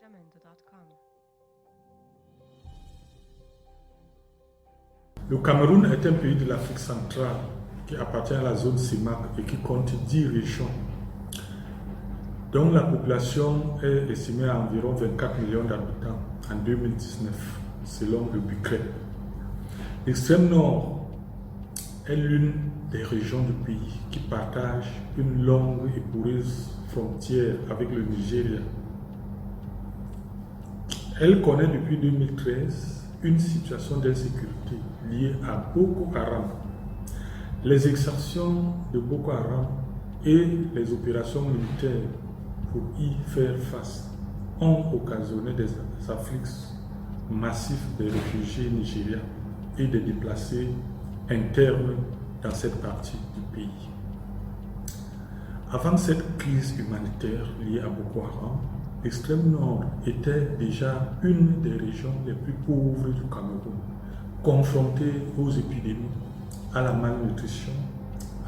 justamento.com. Le Cameroun est un pays de l'Afrique centrale qui appartient à la zone CEMAC et qui compte 10 régions, dont la population est estimée à environ 24 millions d'habitants en 2019, selon le BUCREP. L'extrême nord est l'une des régions du pays qui partage une longue et poreuse frontière avec le Nigeria. Elle connaît depuis 2013 une situation d'insécurité liée à Boko Haram. Les exactions de Boko Haram et les opérations militaires pour y faire face ont occasionné des afflux massifs des réfugiés nigériens et des déplacés internes dans cette partie du pays. Avant cette crise humanitaire liée à Boko Haram, l'extrême nord était déjà une des régions les plus pauvres du Cameroun, confrontée aux épidémies, à la malnutrition,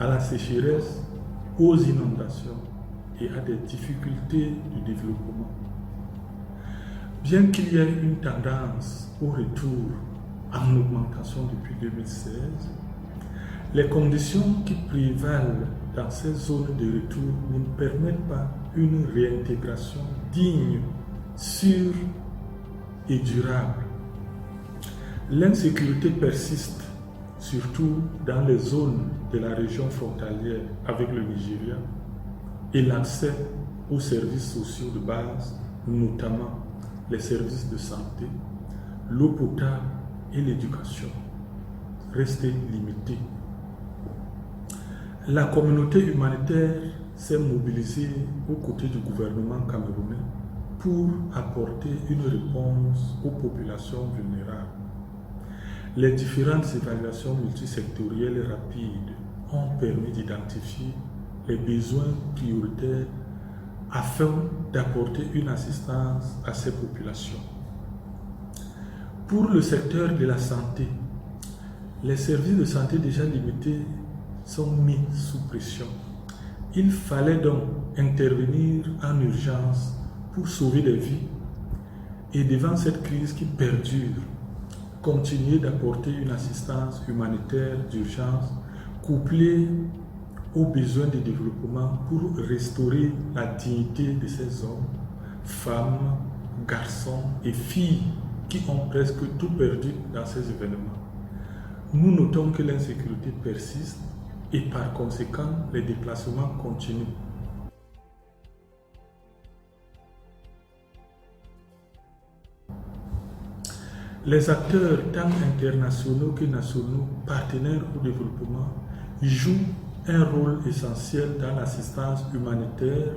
à la sécheresse, aux inondations et à des difficultés du développement. Bien qu'il y ait une tendance au retour en augmentation depuis 2016, les conditions qui prévalent dans ces zones de retour ne permettent pas une réintégration digne, sûre et durable. L'insécurité persiste, surtout dans les zones de la région frontalière avec le Nigeria, et l'accès aux services sociaux de base, notamment les services de santé, l'eau potable et l'éducation, reste limité. La communauté humanitaire s'est mobilisée aux côtés du gouvernement camerounais pour apporter une réponse aux populations vulnérables. Les différentes évaluations multisectorielles rapides ont permis d'identifier les besoins prioritaires afin d'apporter une assistance à ces populations. Pour le secteur de la santé, les services de santé déjà limités sont mis sous pression. Il fallait donc intervenir en urgence pour sauver des vies et devant cette crise qui perdure, continuer d'apporter une assistance humanitaire d'urgence couplée aux besoins de développement pour restaurer la dignité de ces hommes, femmes, garçons et filles qui ont presque tout perdu dans ces événements. Nous notons que l'insécurité persiste et par conséquent, les déplacements continuent. Les acteurs, tant internationaux que nationaux, partenaires au développement, jouent un rôle essentiel dans l'assistance humanitaire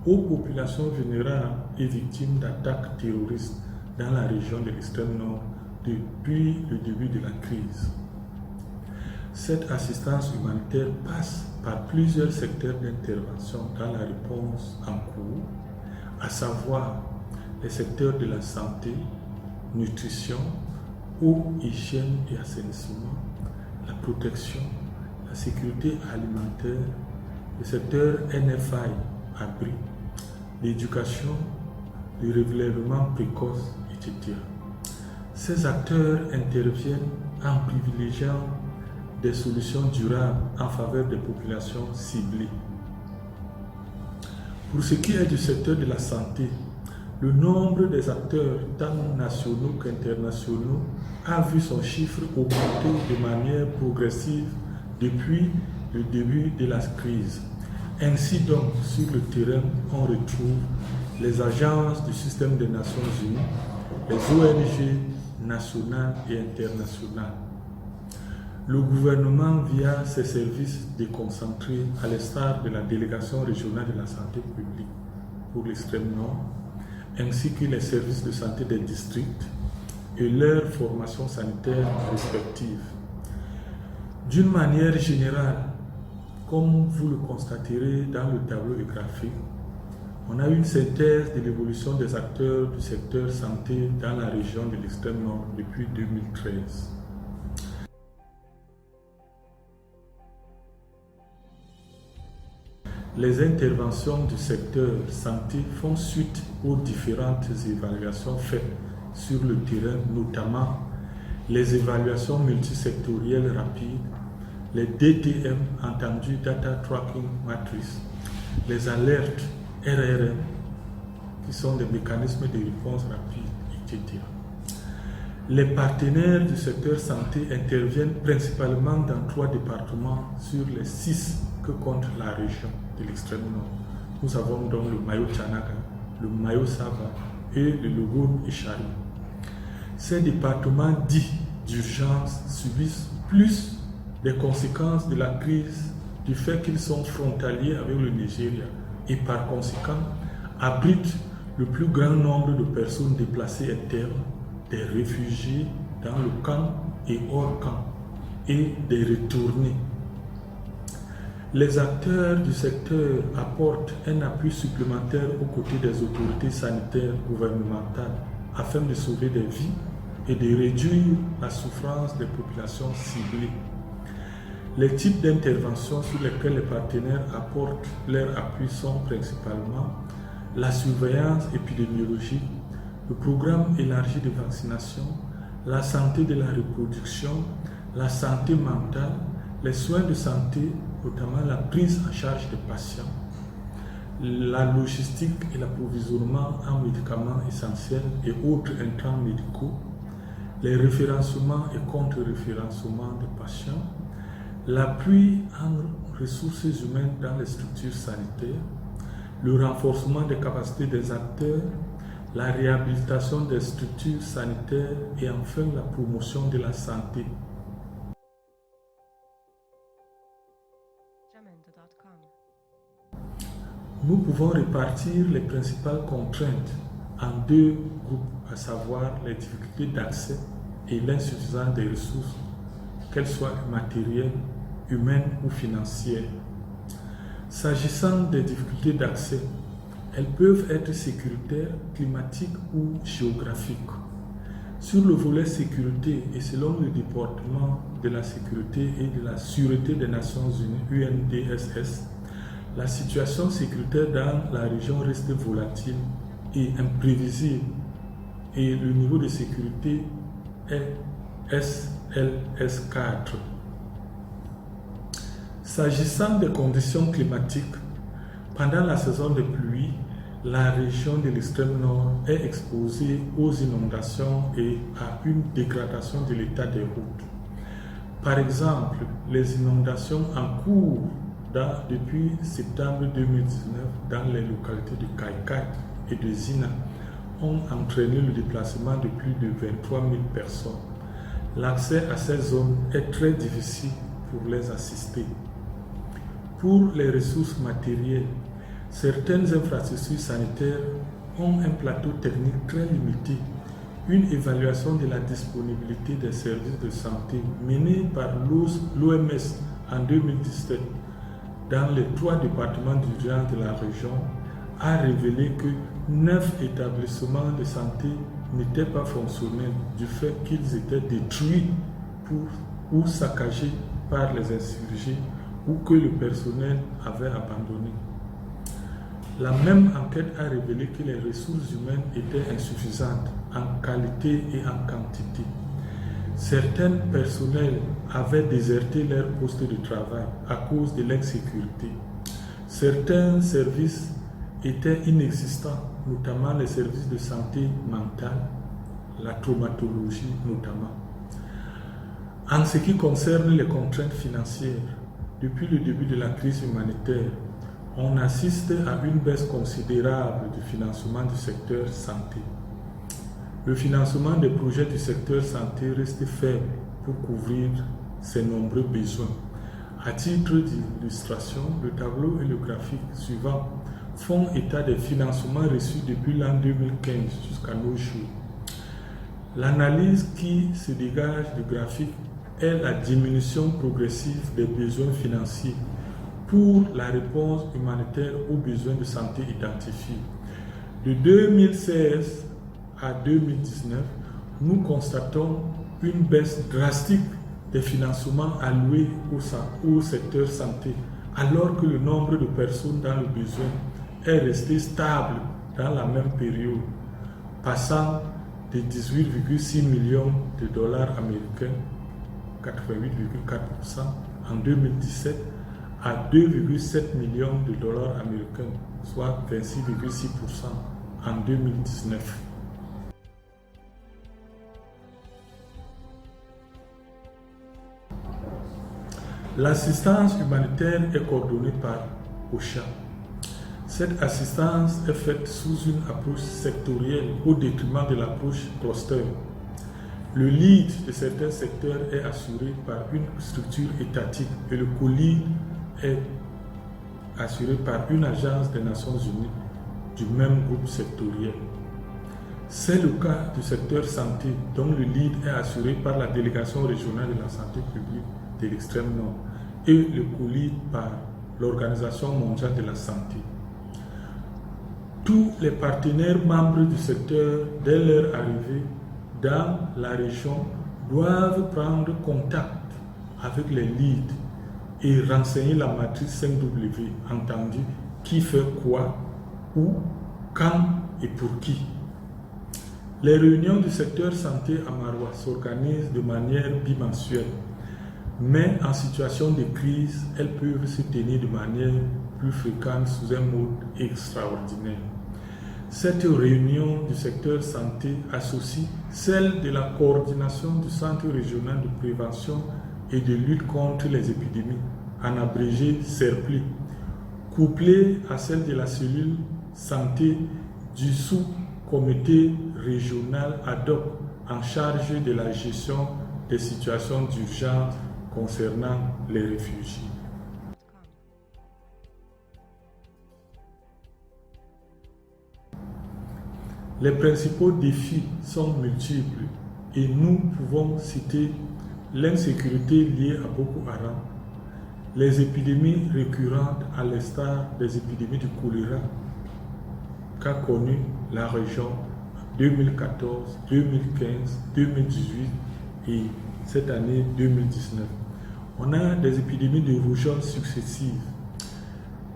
aux populations vulnérables et victimes d'attaques terroristes dans la région de l'extrême nord depuis le début de la crise. Cette assistance humanitaire passe par plusieurs secteurs d'intervention dans la réponse en cours, à savoir les secteurs de la santé, nutrition, eau, hygiène et assainissement, la protection, la sécurité alimentaire, le secteur NFI, abri, l'éducation, le relèvement précoce, etc. Ces acteurs interviennent en privilégiant des solutions durables en faveur des populations ciblées. Pour ce qui est du secteur de la santé, le nombre des acteurs, tant nationaux qu'internationaux, a vu son chiffre augmenter de manière progressive depuis le début de la crise. Ainsi donc, sur le terrain, on retrouve les agences du système des Nations Unies, les ONG nationales et internationales. Le gouvernement, via ses services déconcentrés, à l'instar de la délégation régionale de la santé publique pour l'extrême nord, ainsi que les services de santé des districts et leurs formations sanitaires respectives. D'une manière générale, comme vous le constaterez dans le tableau graphique, on a une synthèse de l'évolution des acteurs du secteur santé dans la région de l'extrême nord depuis 2013. Les interventions du secteur santé font suite aux différentes évaluations faites sur le terrain, notamment les évaluations multisectorielles rapides, les DTM, entendu Data Tracking Matrix, les alertes RRM, qui sont des mécanismes de réponse rapide, etc. Les partenaires du secteur santé interviennent principalement dans 3 départements sur les 6 que compte la région de l'extrême nord. Nous avons donc le Mayo Tchanaga, le Mayo Sava et le Logone et Chari. Ces départements dits d'urgence subissent plus les conséquences de la crise du fait qu'ils sont frontaliers avec le Nigeria et par conséquent abritent le plus grand nombre de personnes déplacées internes, des réfugiés dans le camp et hors camp et des retournés. Les acteurs du secteur apportent un appui supplémentaire aux côtés des autorités sanitaires gouvernementales afin de sauver des vies et de réduire la souffrance des populations ciblées. Les types d'interventions sur lesquels les partenaires apportent leur appui sont principalement la surveillance épidémiologique, le programme élargi de vaccination, la santé de la reproduction, la santé mentale, les soins de santé, notamment la prise en charge des patients, la logistique et l'approvisionnement en médicaments essentiels et autres intrants médicaux, les référencements et contre-référencements des patients, l'appui en ressources humaines dans les structures sanitaires, le renforcement des capacités des acteurs, la réhabilitation des structures sanitaires et enfin la promotion de la santé. Nous pouvons répartir les principales contraintes en 2 groupes, à savoir les difficultés d'accès et l'insuffisance des ressources, qu'elles soient matérielles, humaines ou financières. S'agissant des difficultés d'accès, elles peuvent être sécuritaires, climatiques ou géographiques. Sur le volet sécurité et selon le département de la sécurité et de la sûreté des Nations Unies, UNDSS, la situation sécuritaire dans la région reste volatile et imprévisible et le niveau de sécurité est SLS4. S'agissant des conditions climatiques, pendant la saison des pluies, la région de l'extrême nord est exposée aux inondations et à une dégradation de l'état des routes. Par exemple, les inondations en cours depuis septembre 2019 dans les localités de Kaikai et de Zina ont entraîné le déplacement de plus de 23 000 personnes. L'accès à ces zones est très difficile pour les assister. Pour les ressources matérielles, certaines infrastructures sanitaires ont un plateau technique très limité. Une évaluation de la disponibilité des services de santé menée par l'OMS en 2017 dans les 3 départements d'urgence de la région a révélé que 9 établissements de santé n'étaient pas fonctionnels du fait qu'ils étaient détruits ou saccagés par les insurgés ou que le personnel avait abandonné. La même enquête a révélé que les ressources humaines étaient insuffisantes en qualité et en quantité. Certains personnels avaient déserté leur poste de travail à cause de l'insécurité. Certains services étaient inexistants, notamment les services de santé mentale, la traumatologie notamment. En ce qui concerne les contraintes financières, depuis le début de la crise humanitaire, on assiste à une baisse considérable du financement du secteur santé. Le financement des projets du secteur santé reste faible pour couvrir ces nombreux besoins. À titre d'illustration, le tableau et le graphique suivant font état des financements reçus depuis l'an 2015 jusqu'à nos jours. L'analyse qui se dégage du graphique est la diminution progressive des besoins financiers pour la réponse humanitaire aux besoins de santé identifiés. De 2016 à 2019, nous constatons une baisse drastique des financements alloués au secteur santé alors que le nombre de personnes dans le besoin est resté stable dans la même période, passant de 18,6 millions de dollars américains, 88,4% en 2017, à 2,7 millions de dollars américains, soit 26,6% en 2019. L'assistance humanitaire est coordonnée par OCHA. Cette assistance est faite sous une approche sectorielle au détriment de l'approche cluster. Le lead de certains secteurs est assuré par une structure étatique et le co-lead est assuré par une agence des Nations Unies du même groupe sectoriel. C'est le cas du secteur santé, dont le lead est assuré par la délégation régionale de la santé publique de l'extrême nord et le co-lead par l'Organisation mondiale de la santé. Tous les partenaires membres du secteur, dès leur arrivée dans la région, doivent prendre contact avec les leads et renseigner la matrice 5W, entendu qui fait quoi, où, quand et pour qui. Les réunions du secteur santé à Maroua s'organisent de manière bimensuelle, mais en situation de crise, elles peuvent se tenir de manière plus fréquente sous un mode extraordinaire. Cette réunion du secteur santé associe celle de la coordination du Centre régional de prévention et de lutte contre les épidémies, en abrégé CERPLI, couplée à celle de la cellule santé du sous-comité régional ad hoc en charge de la gestion des situations d'urgence concernant les réfugiés. Les principaux défis sont multiples et nous pouvons citer l'insécurité liée à Boko Haram, les épidémies récurrentes à l'instar des épidémies du choléra qu'a connu la région en 2014, 2015, 2018 et cette année 2019. On a des épidémies de rougeole successives,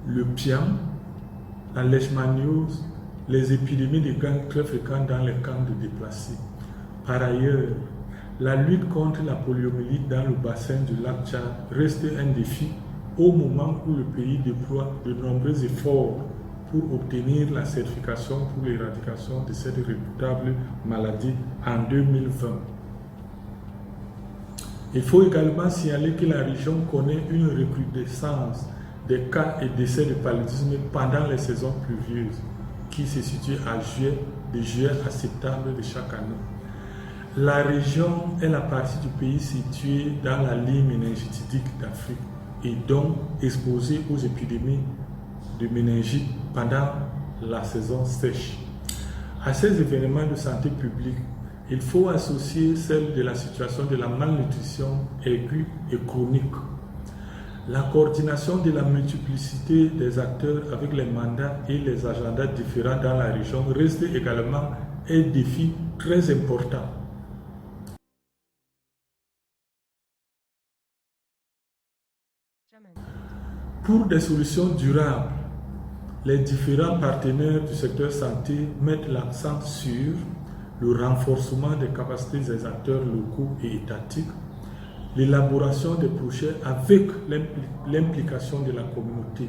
le piam, la leishmaniose, les épidémies de gangs très fréquentes dans les camps de déplacés. Par ailleurs, la lutte contre la poliomyélite dans le bassin du lac Tchad reste un défi au moment où le pays déploie de nombreux efforts pour obtenir la certification pour l'éradication de cette redoutable maladie en 2020. Il faut également signaler que la région connaît une recrudescence des cas et décès de paludisme pendant les saisons pluvieuses, qui se situe de juillet à septembre de chaque année. La région est la partie du pays située dans la ligne méningitidique d'Afrique et donc exposée aux épidémies de méningite pendant la saison sèche. À ces événements de santé publique, il faut associer celle de la situation de la malnutrition aiguë et chronique. La coordination de la multiplicité des acteurs avec les mandats et les agendas différents dans la région reste également un défi très important. Pour des solutions durables, les différents partenaires du secteur santé mettent l'accent sur le renforcement des capacités des acteurs locaux et étatiques, l'élaboration des projets avec l'implication de la communauté,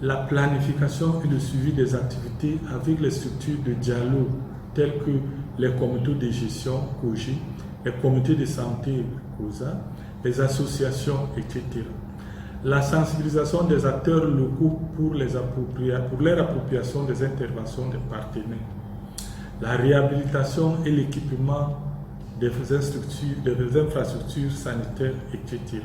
la planification et le suivi des activités avec les structures de dialogue telles que les comités de gestion COGI, les comités de santé COSA, les associations, etc. La sensibilisation des acteurs locaux pour leur appropriation des interventions des partenaires, la réhabilitation et l'équipement des infrastructures sanitaires, etc.